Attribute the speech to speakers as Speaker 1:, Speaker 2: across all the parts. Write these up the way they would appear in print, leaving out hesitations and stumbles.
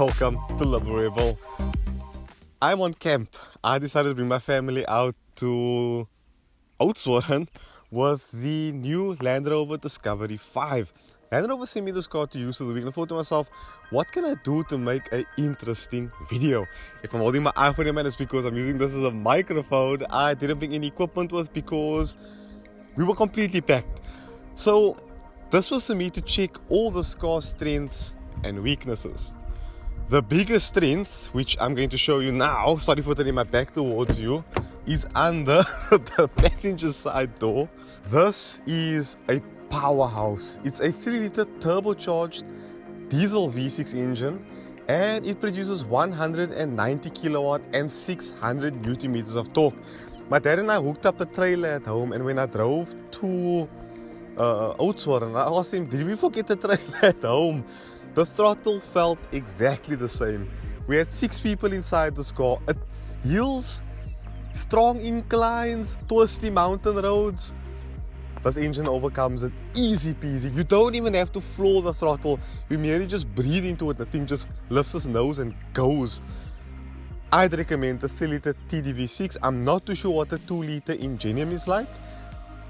Speaker 1: Welcome to Liberebil. I'm on camp. I decided to bring my family out to Oudtshoorn with the new Land Rover Discovery 5. Land Rover sent me this car to use for the week, and I thought to myself, what can I do to make an interesting video? If I'm holding my iPhone in my hand, it's because I'm using this as a microphone. I didn't bring any equipment with because we were completely packed. So this was for me to check all the car's strengths and weaknesses. The biggest strength, which I'm going to show you now, sorry for turning my back towards you, is under the passenger side door. This is a powerhouse. It's a 3-liter turbocharged diesel V6 engine, and it produces 190 kilowatt and 600 newton meters of torque. My dad and I hooked up the trailer at home, and when I drove to Oudtshoorn, I asked him, did we forget the trailer at home? The throttle felt exactly the same. We had 6 people inside this car. It hills, strong inclines, twisty mountain roads. This engine overcomes it easy peasy. You don't even have to floor the throttle. You merely just breathe into it. The thing just lifts its nose and goes. I'd recommend the 3-liter TDV6. I'm not too sure what the 2-liter Ingenium is like,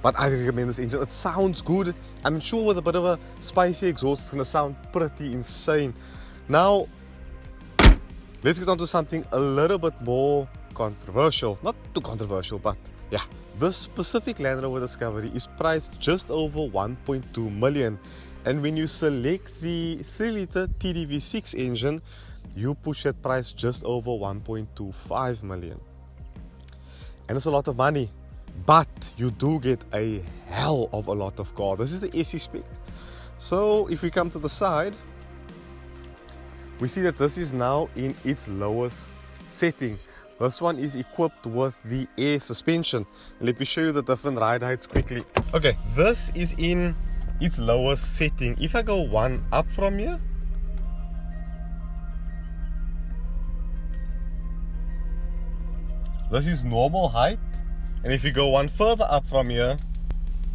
Speaker 1: but I recommend this engine. It sounds good. I'm sure with a bit of a spicy exhaust, it's going to sound pretty insane. Now, let's get on to something a little bit more controversial. Not too controversial, but yeah. This specific Land Rover Discovery is priced just over 1.2 million. And when you select the 3-liter TDV6 engine, you push that price just over 1.25 million. And it's a lot of money. But you do get a hell of a lot of car. This is the SE spec. So if we come to the side, we see that this is now in its lowest setting. This one is equipped with the air suspension. And let me show you the different ride heights quickly. Okay, this is in its lowest setting. If I go one up from here, this is normal height. And if you go one further up from here,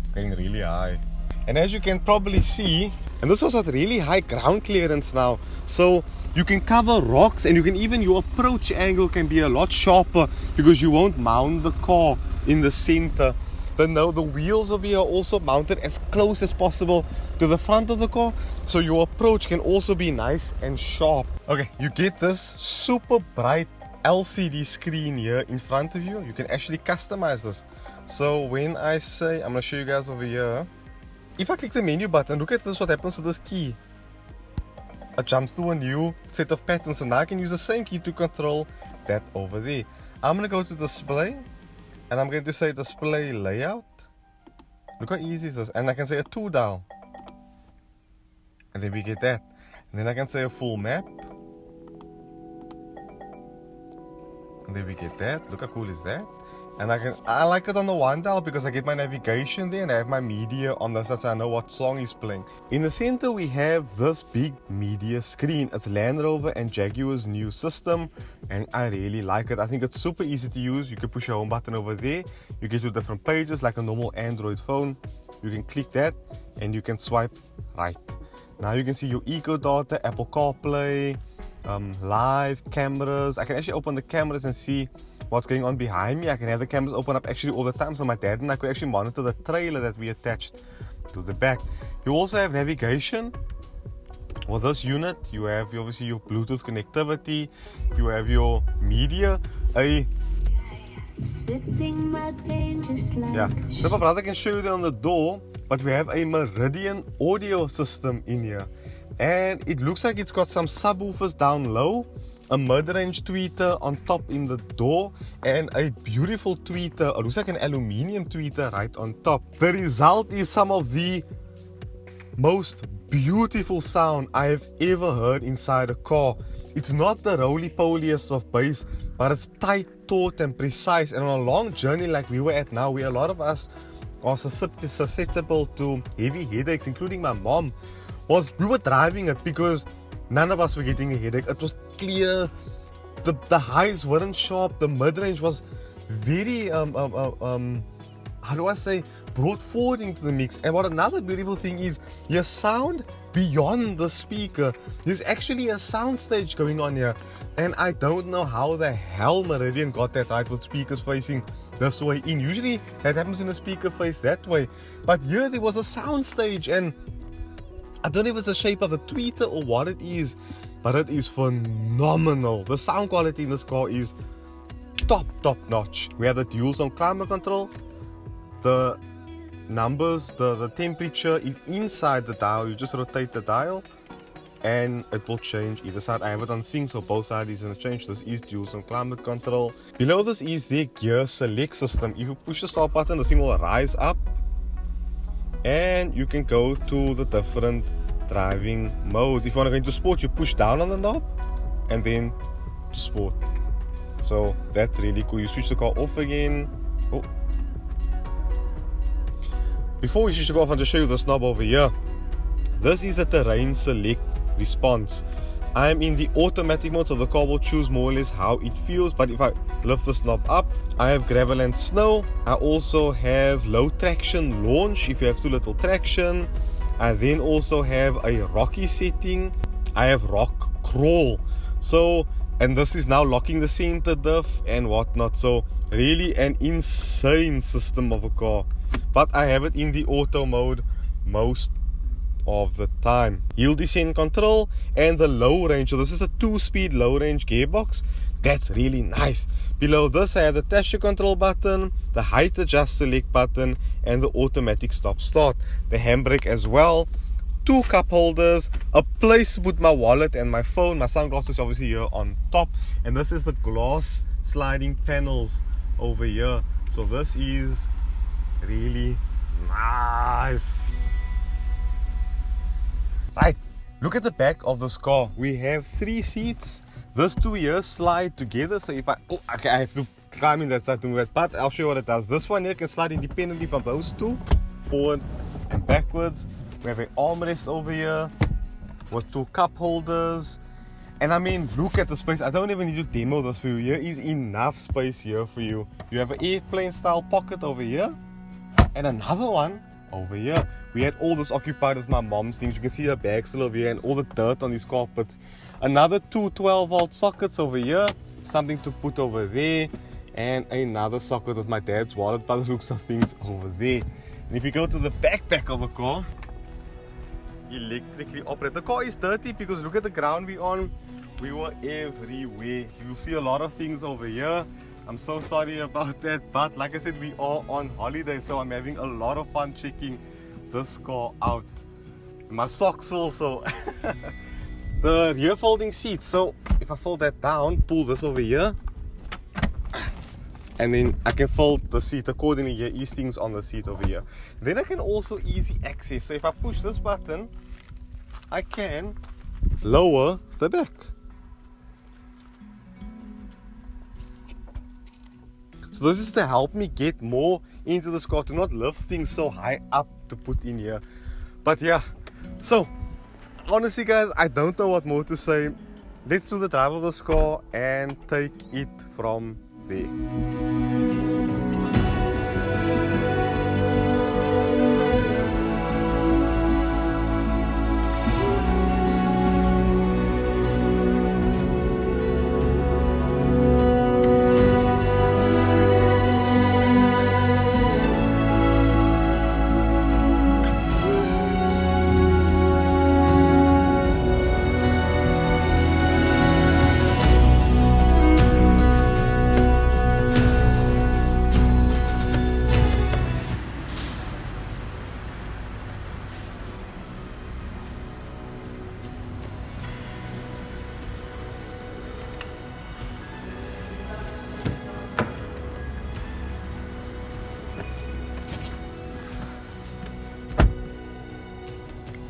Speaker 1: it's going really high. And as you can probably see, and this was at really high ground clearance now. So you can cover rocks, and you can even, your approach angle can be a lot sharper because you won't mount the car in the center. The wheels over here are also mounted as close as possible to the front of the car, so your approach can also be nice and sharp. Okay, you get this super bright LCD screen here in front of you. You can actually customize this. So when I say, I'm going to show you guys over here. If I click the menu button, look at this, what happens to this key. It jumps to a new set of patterns, and now I can use the same key to control that over there. I'm going to go to display, and I'm going to say display layout. Look how easy is this. And I can say a 2 dial. And then we get that. And then I can say a full map. And then we get that. Look how cool is that. And I like it on the 1 dial because I get my navigation there, and I have my media on this, so I know what song is playing. In the center we have this big media screen. It's Land Rover and Jaguar's new system, and I really like it. I think it's super easy to use. You can push your home button over there. You get to different pages like a normal Android phone. You can click that and you can swipe right. Now you can see your eco data, Apple CarPlay, live cameras. I can actually open the cameras and see what's going on behind me. I can have the cameras open up actually all the time, so my dad and I could actually monitor the trailer that we attached to the back. You also have navigation. With this unit, you have obviously your Bluetooth connectivity, you have your media, sipping my pain just like so my brother can show you that on the door, but we have a Meridian audio system in here. And it looks like it's got some subwoofers down low, a mid-range tweeter on top in the door, and a beautiful tweeter. It looks like an aluminium tweeter right on top. The result is some of the most beautiful sound I've ever heard inside a car. It's not the roly-poliest of bass, but it's tight, taut and precise. And on a long journey like we were at now, where a lot of us are susceptible to heavy headaches, including my mom, we were driving it because none of us were getting a headache. It was clear. The highs weren't sharp. The mid-range was very how do I say, brought forward into the mix. And what another beautiful thing is, your sound beyond the speaker. There's actually a sound stage going on here, and I don't know how the hell Meridian got that right with speakers facing this way in. Usually that happens in a speaker face that way, but here there was a sound stage, and I don't know if it's the shape of the tweeter or what it is, but it is phenomenal. The sound quality in this car is top notch. We have the dual zone climate control. The numbers, the temperature is inside the dial. You just rotate the dial and it will change either side. I have it on sync, so both sides is going to change. This is dual zone climate control. Below this is the gear select system. If you push the start button, the thing will rise up and you can go to the different driving modes. If you want to go into sport, you push down on the knob and then to sport. So that's really cool. You switch the car off again. Oh. Before we switch the car off, I'll just show you this knob over here. This is the terrain select response. I am in the automatic mode, so the car will choose more or less how it feels. But if I lift this knob up, I have gravel and snow. I also have low traction launch if you have too little traction. I then also have a rocky setting. I have rock crawl. So, and this is now locking the center diff and whatnot. So really an insane system of a car. But I have it in the auto mode most of the time. Hill descent control and the low range. So this is a 2-speed low range gearbox. That's really nice. Below this I have the dash control button, the height adjust select button, and the automatic stop start. The handbrake as well. 2 cup holders, a place to put my wallet and my phone. My sunglasses obviously here on top. And this is the glass sliding panels over here. So this is really nice. Right, look at the back of this car. We have 3 seats. These 2 here slide together. So if I have to climb in that side to move it, but I'll show you what it does. This one here can slide independently from those 2, forward and backwards. We have an armrest over here with 2 cup holders. And I mean, look at the space. I don't even need to demo this for you. Here is enough space here for you. You have an airplane style pocket over here and another one over here. We had all this occupied with my mom's things. You can see her bag still over here and all the dirt on these carpets. Another 2 12-volt sockets over here, something to put over there, and another socket with my dad's wallet by the looks of things over there. And if you go to the backpack of the car, electrically operated. The car is dirty because look at the ground we're on. We were everywhere. You'll see a lot of things over here. I'm so sorry about that, but like I said, we are on holiday, so I'm having a lot of fun checking this car out. My socks also. The rear folding seat. So if I fold that down, pull this over here, and then I can fold the seat accordingly. Here is things on the seat over here. Then I can also easy access. So if I push this button, I can lower the back. So this is to help me get more into this car, to not lift things so high up to put in here. But yeah, so honestly guys, I don't know what more to say. Let's do the drive of this car and take it from there.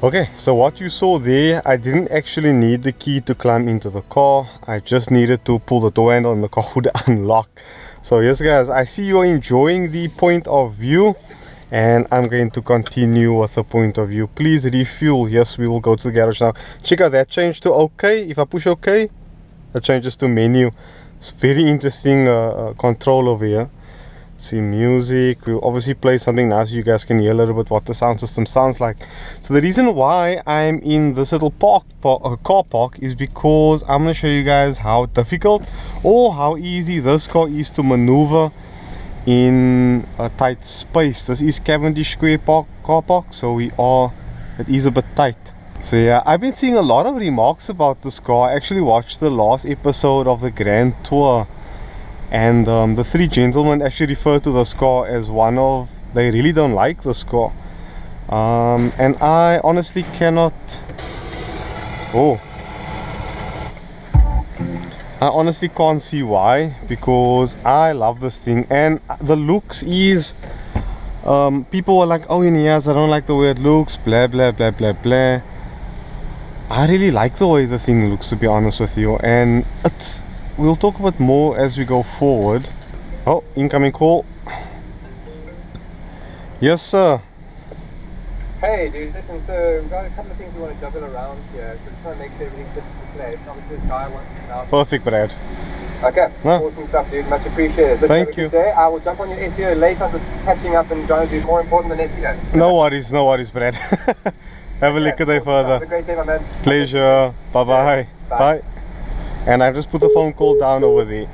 Speaker 1: Okay, so what you saw there, I didn't actually need the key to climb into the car. I just needed to pull the door handle and the car would unlock. So yes guys, I see you're enjoying the point of view, and I'm going to continue with the point of view. Please refuel. Yes, we will go to the garage now. Check out that change to OK. If I push OK, it changes to menu. It's very interesting control over here. see, music. We'll obviously play something now so you guys can hear a little bit what the sound system sounds like. So the reason why I'm in this little car park is because I'm going to show you guys how difficult or how easy this car is to maneuver in a tight space. This is Cavendish Square car park, so it is a bit tight. So yeah, I've been seeing a lot of remarks about this car. I actually watched the last episode of the Grand Tour, and the three gentlemen actually refer to this car as they really don't like this car. And I honestly cannot, I honestly can't see why, because I love this thing. And the looks is, people were like, oh yes, I don't like the way it looks, blah blah blah blah blah. I really like the way the thing looks, to be honest with you, and we'll talk a bit more as we go forward. Oh, incoming call. Yes, sir.
Speaker 2: Hey, dude, listen, so we've got a couple of things we want to juggle around here, so just trying to make sure everything fits into place. Obviously, this guy wants to now.
Speaker 1: Perfect, Brad.
Speaker 2: Okay, awesome stuff, dude. Much appreciated. Listen,
Speaker 1: thank you.
Speaker 2: I will jump on your SEO later. I'm just catching up and trying to do more important than SEO.
Speaker 1: No worries, Brad. Have a look at day further.
Speaker 2: Have a great day, my man.
Speaker 1: Pleasure. Bye-bye. Bye. And I just put the phone call down over there.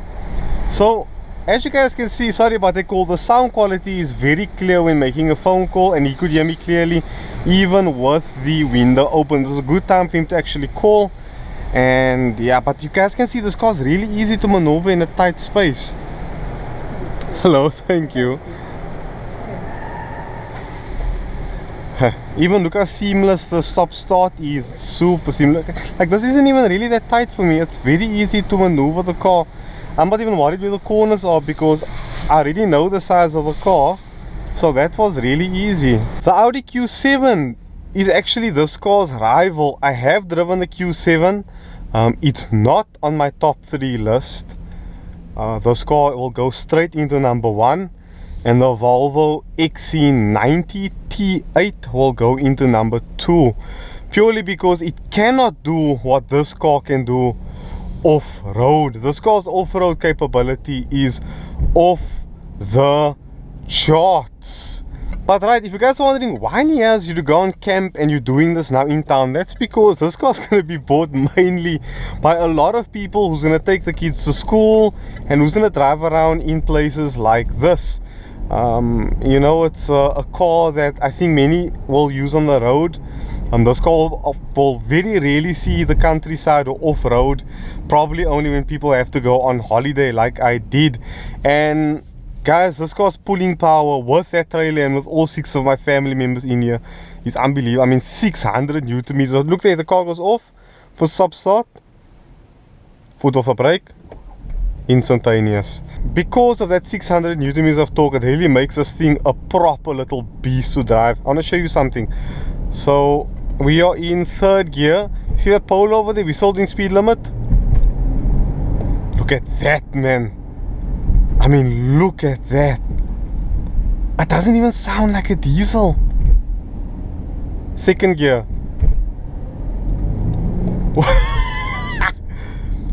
Speaker 1: So, as you guys can see, sorry about the call, the sound quality is very clear when making a phone call, and he could hear me clearly even with the window open. This is a good time for him to actually call. And yeah, but you guys can see this car is really easy to maneuver in a tight space. Hello, thank you. Even look how seamless the stop start is. Super seamless. Like, this isn't even really that tight for me. It's very easy to maneuver the car. I'm not even worried where the corners are because I already know the size of the car, so that was really easy. The Audi Q7 is actually this car's rival. I have driven the Q7. It's not on my top 3 list. This car will go straight into number 1, and the Volvo XC90 T8 will go into number 2, purely because it cannot do what this car can do off-road. This car's off-road capability is off the charts. But right, if you guys are wondering why he has you to go on camp and you're doing this now in town, that's because this car's going to be bought mainly by a lot of people who's going to take the kids to school and who's going to drive around in places like this. You know, it's a car that I think many will use on the road. This car will very rarely see the countryside or off-road, probably only when people have to go on holiday like I did. And guys, this car's pulling power with that trailer and with all 6 of my family members in here is unbelievable. I mean, 600 Newton meters. Look there, the car goes off for stop-start, foot off the brake, instantaneous. Because of that 600 Newton meters of torque, it really makes this thing a proper little beast to drive. I want to show you something. So we are in 3rd gear. See that pole over there? We're still doing speed limit. Look at that, man. I mean, look at that. It doesn't even sound like a diesel. 2nd gear.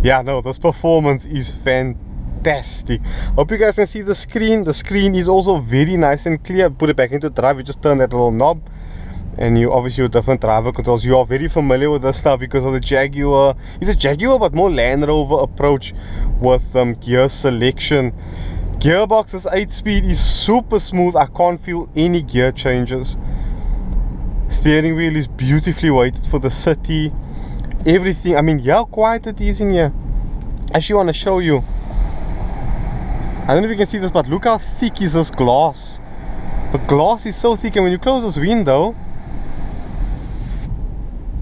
Speaker 1: Yeah, no, this performance is fantastic. Hope you guys can see the screen. The screen is also very nice and clear. Put it back into drive. You just turn that little knob, and you obviously have different driver controls. You are very familiar with this stuff because of the Jaguar. It's a Jaguar but more Land Rover approach with gear selection. Gearbox, this 8-speed is super smooth. I can't feel any gear changes. Steering wheel is beautifully weighted for the city. Everything, I mean, how quiet it is in here. I actually want to show you. I don't know if you can see this, but look how thick is this glass. The glass is so thick, and when you close this window,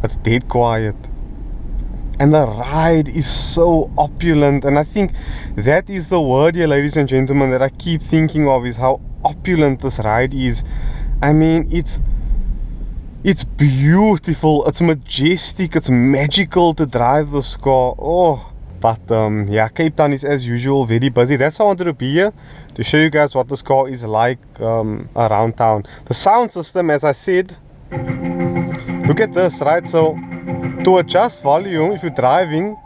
Speaker 1: it's dead quiet. And the ride is so opulent, and I think that is the word here, ladies and gentlemen, that I keep thinking of, is how opulent this ride is. I mean, it's beautiful, it's majestic, it's magical to drive this car. Oh, but yeah, Cape Town is as usual very busy. That's why I wanted to be here, to show you guys what this car is like around town. The sound system, as I said, look at this, right? So to adjust volume, if you're driving,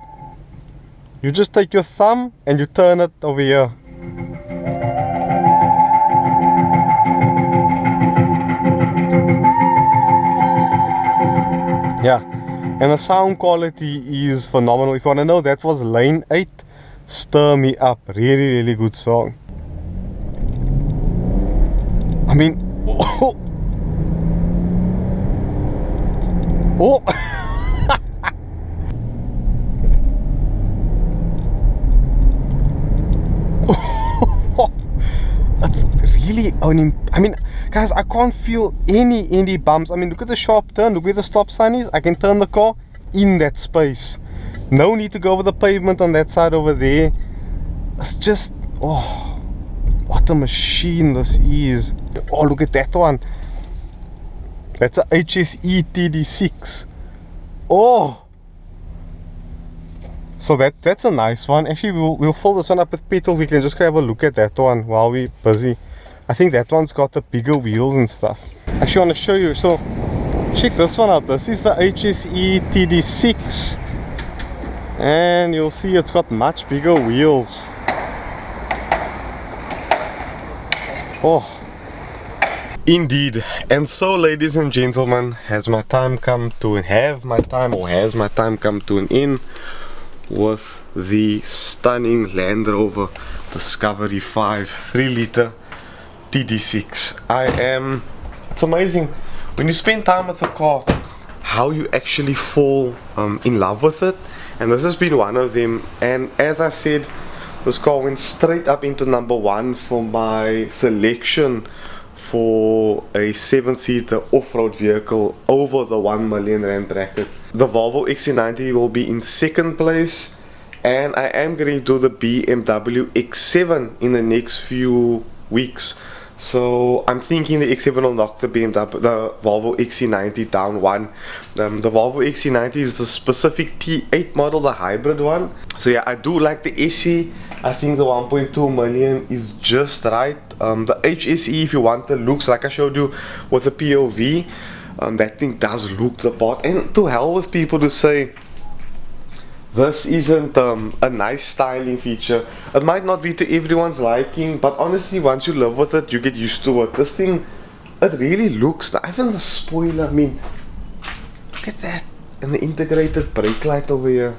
Speaker 1: you just take your thumb and you turn it over here. Yeah, and the sound quality is phenomenal. If you want to know, that was lane 8, Stir Me Up. Really good song. I mean, oh, oh. That's really I mean, guys, I can't feel any bumps. I mean, look at the sharp turn, look where the stop sign is. I can turn the car in that space. No need to go over the pavement on that side over there. It's just, oh, what a machine this is. Oh, look at that one. That's a HSE TD6. Oh, so that's a nice one. Actually, we'll fill this one up with petrol. We can just go have a look at that one while we're busy. I think that one's got the bigger wheels and stuff. Actually, I want to show you. So check this one out. This is the HSE TD6, and you'll see it's got much bigger wheels. Oh, indeed. And so, ladies and gentlemen, has my time come to an end with the stunning Land Rover Discovery 5 3-liter TD6. It's amazing when you spend time with a car how you actually fall in love with it, and this has been one of them. And as I've said, this car went straight up into number 1 for my selection for a 7-seater off-road vehicle over the 1 million rand bracket. The Volvo XC90 will be in second place, and I am going to do the BMW X7 in the next few weeks. So I'm thinking the X7 will knock the Volvo XC90 down one. The Volvo XC90 is the specific T8 model, the hybrid one. So yeah, I do like the SE. I think the 1.2 million is just right. The HSE, if you want the looks, like I showed you with the POV, that thing does look the part. And to hell with people to say this isn't a nice styling feature. It might not be to everyone's liking, but honestly, once you live with it, you get used to it. This thing, it really looks nice. Even the spoiler, I mean, look at that. And the integrated brake light over here.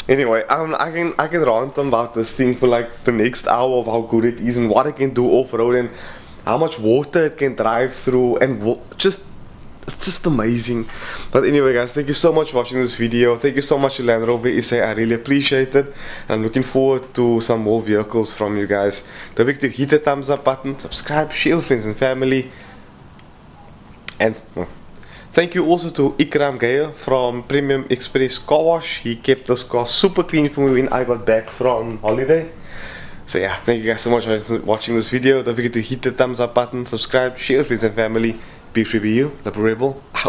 Speaker 1: Anyway, I can rant about this thing for like the next hour of how good it is and what it can do off-road and how much water it can drive through, and it's just amazing. But anyway, guys, thank you so much for watching this video. Thank you so much to Land Rover SA. I really appreciate it. I'm looking forward to some more vehicles from you guys. Don't forget to hit the thumbs up button, subscribe, share with friends and family, and thank you also to Ikram Gayer from Premium Express Car Wash. He kept this car super clean for me when I got back from holiday. So yeah, thank you guys so much for watching this video. Don't forget to hit the thumbs up button, subscribe, share with friends and family. Be free, be you. Liberebil out.